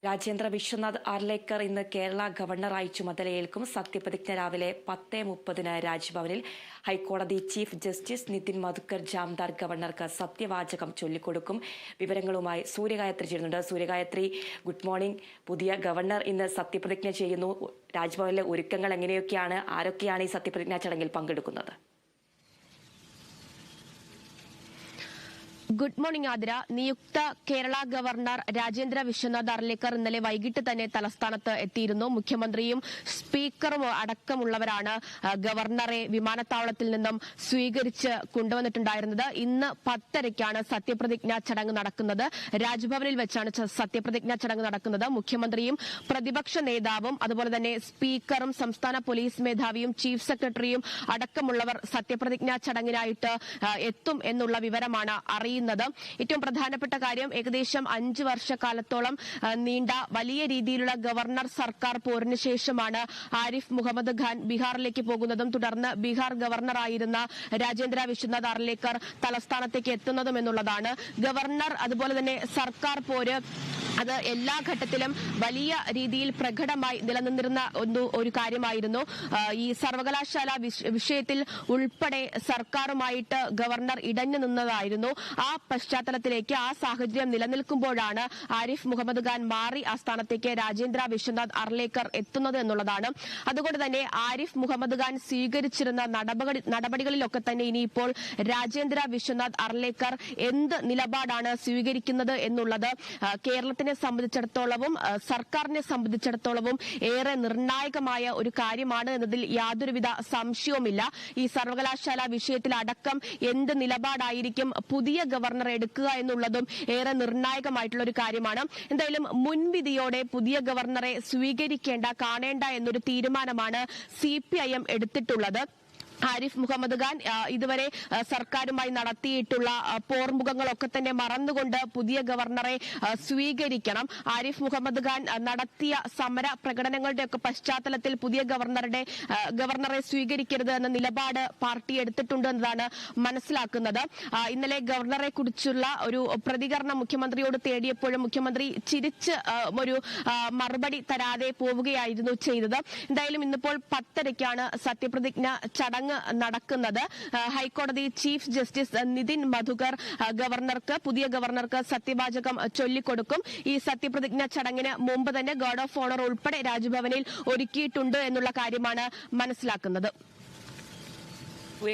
രാജേന്ദ്ര വിശ്വനാഥ് ആർലേക്കർ ഇന്ന് കേരള ഗവർണറായി ചുമതലയേൽക്കും. സത്യപ്രതിജ്ഞ രാവിലെ 10:30 രാജ്ഭവനിൽ. ഹൈക്കോടതി ചീഫ് ജസ്റ്റിസ് നിതിൻ മധുക്കർ ജാംദാർ ഗവർണർക്ക് സത്യവാചകം ചൊല്ലിക്കൊടുക്കും. വിവരങ്ങളുമായി സൂര്യഗായത്രി ചേരുന്നുണ്ട്. Suryagayathri, good morning. പുതിയ ഗവർണർ ഇന്ന് സത്യപ്രതിജ്ഞ ചെയ്യുന്നു. രാജ്ഭവനിലെ ഒരുക്കങ്ങൾ എങ്ങനെയൊക്കെയാണ്? ആരൊക്കെയാണ് ഈ സത്യപ്രതിജ്ഞാ ചടങ്ങിൽ പങ്കെടുക്കുന്നത്? Good morning Athira. നിയുക്ത കേരള ഗവർണർ രാജേന്ദ്ര വിശ്വനാഥ് ആർലേക്കർ ഇന്നലെ വൈകിട്ട് തന്നെ തലസ്ഥാനത്ത് എത്തിയിരുന്നു. മുഖ്യമന്ത്രിയും സ്പീക്കറും അടക്കമുള്ളവരാണ് ഗവർണറെ വിമാനത്താവളത്തിൽ നിന്നും സ്വീകരിച്ച് കൊണ്ടുവന്നിട്ടുണ്ടായിരുന്നത്. ഇന്ന് 10:30 സത്യപ്രതിജ്ഞാ ചടങ്ങ് നടക്കുന്നത്. രാജ്ഭവനിൽ വെച്ചാണ് സത്യപ്രതിജ്ഞാ ചടങ്ങ് നടക്കുന്നത്. മുഖ്യമന്ത്രിയും പ്രതിപക്ഷ നേതാവും അതുപോലെ തന്നെ സ്പീക്കറും സംസ്ഥാന പോലീസ് മേധാവിയും ചീഫ് സെക്രട്ടറിയും അടക്കമുള്ളവർ സത്യപ്രതിജ്ഞാ ചടങ്ങിനായിട്ട് എത്തും എന്നുള്ള വിവരമാണ് അറിയുന്നത്. ഏറ്റവും പ്രധാനപ്പെട്ട കാര്യം, ഏകദേശം 5 വർഷക്കാലത്തോളം നീണ്ട വലിയ രീതിയിലുള്ള ഗവർണർ സർക്കാർ പോരിന് ശേഷമാണ് ആരിഫ് മുഹമ്മദ് ഖാൻ ബീഹാറിലേക്ക് പോകുന്നതും തുടർന്ന് ബീഹാർ ഗവർണറായിരുന്ന രാജേന്ദ്ര വിശ്വനാഥ് ആർലേക്കർ തലസ്ഥാനത്തേക്ക് എത്തുന്നതും എന്നുള്ളതാണ്. ഗവർണർ അതുപോലെ തന്നെ സർക്കാർ പോര് അത് എല്ലാ ഘട്ടത്തിലും വലിയ രീതിയിൽ പ്രകടമായി നിലനിന്നിരുന്ന ഒരു കാര്യമായിരുന്നു. ഈ സർവകലാശാല വിഷയത്തിൽ ഉൾപ്പെടെ സർക്കാരുമായിട്ട് ഗവർണർ ഇടഞ്ഞു നിന്നതായിരുന്നു. ആ പശ്ചാത്തലത്തിലേക്ക് ആ സാഹചര്യം നിലനിൽക്കുമ്പോഴാണ് ആരിഫ് മുഹമ്മദ് ഖാൻ മാറി ആ സ്ഥാനത്തേക്ക് രാജേന്ദ്ര വിശ്വനാഥ് ആർലേക്കർ എത്തുന്നത് എന്നുള്ളതാണ്. അതുകൊണ്ട് തന്നെ ആരിഫ് മുഹമ്മദ് ഖാൻ സ്വീകരിച്ചിരുന്ന നടപടികളിലൊക്കെ തന്നെ ഇനിയിപ്പോൾ രാജേന്ദ്ര വിശ്വനാഥ് ആർലേക്കർ എന്ത് നിലപാടാണ് സ്വീകരിക്കുന്നത് എന്നുള്ളത് കേരളത്തിനെ സംബന്ധിച്ചിടത്തോളവും സർക്കാരിനെ സംബന്ധിച്ചിടത്തോളവും ഏറെ നിർണായകമായ ഒരു കാര്യമാണ് എന്നതിൽ യാതൊരുവിധ സംശയവുമില്ല. ഈ സർവകലാശാല വിഷയത്തിൽ അടക്കം എന്ത് നിലപാടായിരിക്കും പുതിയ ഗവർണർ എടുക്കുക എന്നുള്ളതും ഏറെ നിർണായകമായിട്ടുള്ള ഒരു കാര്യമാണ്. എന്തായാലും മുൻവിധിയോടെ പുതിയ ഗവർണറെ സ്വീകരിക്കേണ്ട, കാണേണ്ട എന്നൊരു തീരുമാനമാണ് CPIM എടുത്തിട്ടുള്ളത്. ആരിഫ് മുഹമ്മദ് ഖാൻ ഇതുവരെ സർക്കാരുമായി നടത്തിയിട്ടുള്ള പോർമുഖങ്ങളൊക്കെ തന്നെ മറന്നുകൊണ്ട് പുതിയ ഗവർണറെ സ്വീകരിക്കണം. ആരിഫ് മുഹമ്മദ് ഖാൻ നടത്തിയ സമര പ്രകടനങ്ങളുടെയൊക്കെ പശ്ചാത്തലത്തിൽ പുതിയ ഗവർണറെ സ്വീകരിക്കരുത് എന്ന നിലപാട് പാർട്ടി എടുത്തിട്ടുണ്ട് എന്നതാണ് മനസ്സിലാക്കുന്നത്. ഇന്നലെ ഗവർണറെ കുറിച്ചുള്ള ഒരു പ്രതികരണം മുഖ്യമന്ത്രിയോട് തേടിയപ്പോഴും മുഖ്യമന്ത്രി ചിരിച്ച് ഒരു മറുപടി തരാതെ പോവുകയായിരുന്നു ചെയ്തത്. എന്തായാലും ഇന്നിപ്പോൾ 10:30 സത്യപ്രതിജ്ഞ ചടങ്ങ് നടക്കുന്നത്. ഹൈക്കോടതി ചീഫ് ജസ്റ്റിസ് നിതിൻ മധുക്കർ പുതിയ ഗവർണർക്ക് സത്യവാചകം ചൊല്ലിക്കൊടുക്കും. ഈ സത്യപ്രതിജ്ഞ ചടങ്ങിന് മുമ്പ് തന്നെ ഗാർഡ് ഓഫ് ഓണർ ഉൾപ്പെടെ രാജ്ഭവനിൽ ഒരുക്കിയിട്ടുണ്ട് എന്നുള്ള കാര്യമാണ് മനസ്സിലാക്കുന്നത്.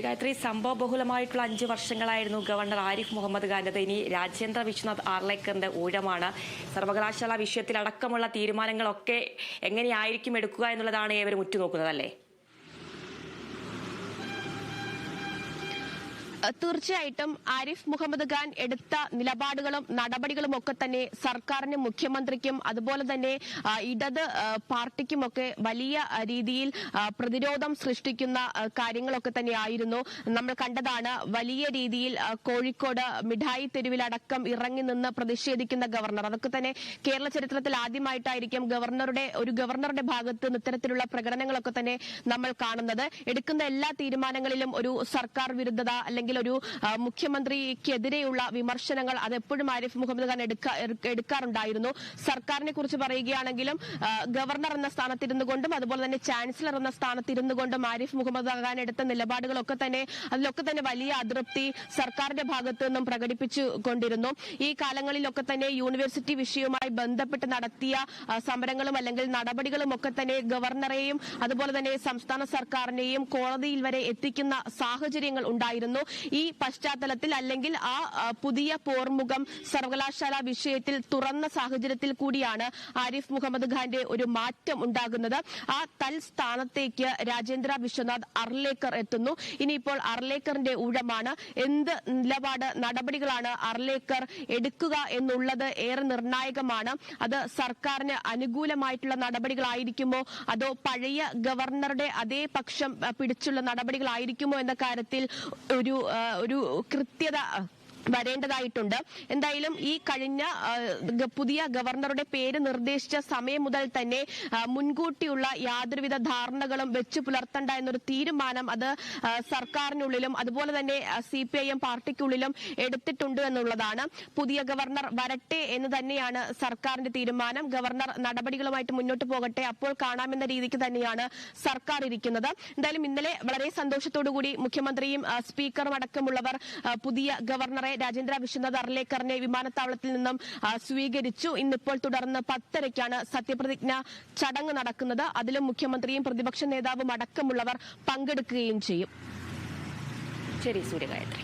ഗായത്രി, സംഭവബഹുലമായിട്ടുള്ള 5 വർഷങ്ങളായിരുന്നു ഗവർണർ ആരിഫ് മുഹമ്മദ് ഖാന്റേത്. ഇനി രാജേന്ദ്ര വിശ്വനാഥ് ആർലേക്കറിന്റെ ഊഴമാണ്. സർവകലാശാല വിഷയത്തിൽ അടക്കമുള്ള തീരുമാനങ്ങളൊക്കെ എങ്ങനെയായിരിക്കും എടുക്കുക എന്നുള്ളതാണ് ഏവരും ഉറ്റുനോക്കുന്നത്, അല്ലേ? തീർച്ചയായിട്ടും ആരിഫ് മുഹമ്മദ് ഖാൻ എടുത്ത നിലപാടുകളും നടപടികളും ഒക്കെ തന്നെ സർക്കാരിനും മുഖ്യമന്ത്രിക്കും അതുപോലെ തന്നെ ഇടത് പാർട്ടിക്കുമൊക്കെ വലിയ രീതിയിൽ പ്രതിരോധം സൃഷ്ടിക്കുന്ന കാര്യങ്ങളൊക്കെ തന്നെയായിരുന്നു. നമ്മൾ കണ്ടതാണ് വലിയ രീതിയിൽ കോഴിക്കോട് മിഠായി തെരുവിലടക്കം ഇറങ്ങി നിന്ന് പ്രതിഷേധിക്കുന്ന ഗവർണർ. അതൊക്കെ തന്നെ കേരള ചരിത്രത്തിൽ ആദ്യമായിട്ടായിരിക്കും ഗവർണറുടെ ഭാഗത്ത് നിന്ന് ഇത്തരത്തിലുള്ള പ്രകടനങ്ങളൊക്കെ തന്നെ നമ്മൾ കാണുന്നത്. എടുക്കുന്ന എല്ലാ തീരുമാനങ്ങളിലും ഒരു സർക്കാർ വിരുദ്ധത അല്ലെങ്കിൽ ഒരു മുഖ്യമന്ത്രിക്കെതിരെയുള്ള വിമർശനങ്ങൾ അതെപ്പോഴും ആരിഫ് മുഹമ്മദ് ഖാൻ എടുക്കാറുണ്ടായിരുന്നു. സർക്കാരിനെ കുറിച്ച് പറയുകയാണെങ്കിലും ഗവർണർ എന്ന സ്ഥാനത്തിരുന്നു കൊണ്ടും അതുപോലെ തന്നെ ചാൻസലർ എന്ന സ്ഥാനത്തിരുന്നു കൊണ്ടും ആരിഫ് മുഹമ്മദ് ഖാൻ എടുത്ത നിലപാടുകളൊക്കെ തന്നെ വലിയ അതൃപ്തി സർക്കാരിന്റെ ഭാഗത്തു നിന്നും പ്രകടിപ്പിച്ചു കൊണ്ടിരുന്നു. ഈ കാലങ്ങളിലൊക്കെ തന്നെ യൂണിവേഴ്സിറ്റി വിഷയവുമായി ബന്ധപ്പെട്ട് നടത്തിയ സമരങ്ങളും അല്ലെങ്കിൽ നടപടികളും ഒക്കെ തന്നെ ഗവർണറെയും അതുപോലെ തന്നെ സംസ്ഥാന സർക്കാരിനെയും കോടതിയിൽ വരെ എത്തിക്കുന്ന സാഹചര്യങ്ങൾ ഉണ്ടായിരുന്നു. ഈ പശ്ചാത്തലത്തിൽ അല്ലെങ്കിൽ ആ പുതിയ പോർമുഖം സർവകലാശാല വിഷയത്തിൽ തുറന്ന സാഹചര്യത്തിൽ കൂടിയാണ് ആരിഫ് മുഹമ്മദ് ഖാന്റെ ഒരു മാറ്റം ഉണ്ടാകുന്നത്. ആ തൽസ്ഥാനത്തേക്ക് രാജേന്ദ്ര വിശ്വനാഥ് ആർലേക്കർ എത്തുന്നു. ഇനിയിപ്പോൾ ആർലേക്കറിന്റെ ഊഴമാണ്. എന്ത് നടപടികളാണ് ആർലേക്കർ എടുക്കുക എന്നുള്ളത് ഏറെ നിർണായകമാണ്. അത് സർക്കാരിന് അനുകൂലമായിട്ടുള്ള നടപടികളായിരിക്കുമോ അതോ പഴയ ഗവർണറുടെ അതേ പക്ഷം പിടിച്ചുള്ള നടപടികളായിരിക്കുമോ എന്ന കാര്യത്തിൽ ഒരു കൃത്യത വരേണ്ടതായിട്ടുണ്ട്. എന്തായാലും ഈ കഴിഞ്ഞ പുതിയ ഗവർണറുടെ പേര് നിർദ്ദേശിച്ച സമയം മുതൽ തന്നെ മുൻകൂട്ടിയുള്ള യാതൊരുവിധ ധാരണകളും വെച്ചു പുലർത്തണ്ട എന്നൊരു തീരുമാനം അത് സർക്കാരിനുള്ളിലും അതുപോലെ തന്നെ CPIM പാർട്ടിക്കുള്ളിലും എടുത്തിട്ടുണ്ട് എന്നുള്ളതാണ്. പുതിയ ഗവർണർ വരട്ടെ എന്ന് തന്നെയാണ് സർക്കാരിന്റെ തീരുമാനം. ഗവർണർ നടപടികളുമായിട്ട് മുന്നോട്ട് പോകട്ടെ, അപ്പോൾ കാണാമെന്ന രീതിക്ക് തന്നെയാണ് സർക്കാർ ഇരിക്കുന്നത്. എന്തായാലും ഇന്നലെ വളരെ സന്തോഷത്തോടുകൂടി മുഖ്യമന്ത്രിയും സ്പീക്കറും അടക്കമുള്ളവർ പുതിയ ഗവർണറെ രാജേന്ദ്ര വിശ്വനാഥ് അർലേക്കറിനെ വിമാനത്താവളത്തിൽ നിന്നും സ്വീകരിച്ചു. ഇന്നിപ്പോൾ തുടർന്ന് 10:30 സത്യപ്രതിജ്ഞ ചടങ്ങ് നടക്കുന്നത്. അതിലും മുഖ്യമന്ത്രിയും പ്രതിപക്ഷ നേതാവും അടക്കമുള്ളവർ പങ്കെടുക്കുകയും ചെയ്യും. ശരി സൂര്യഗായത്രി.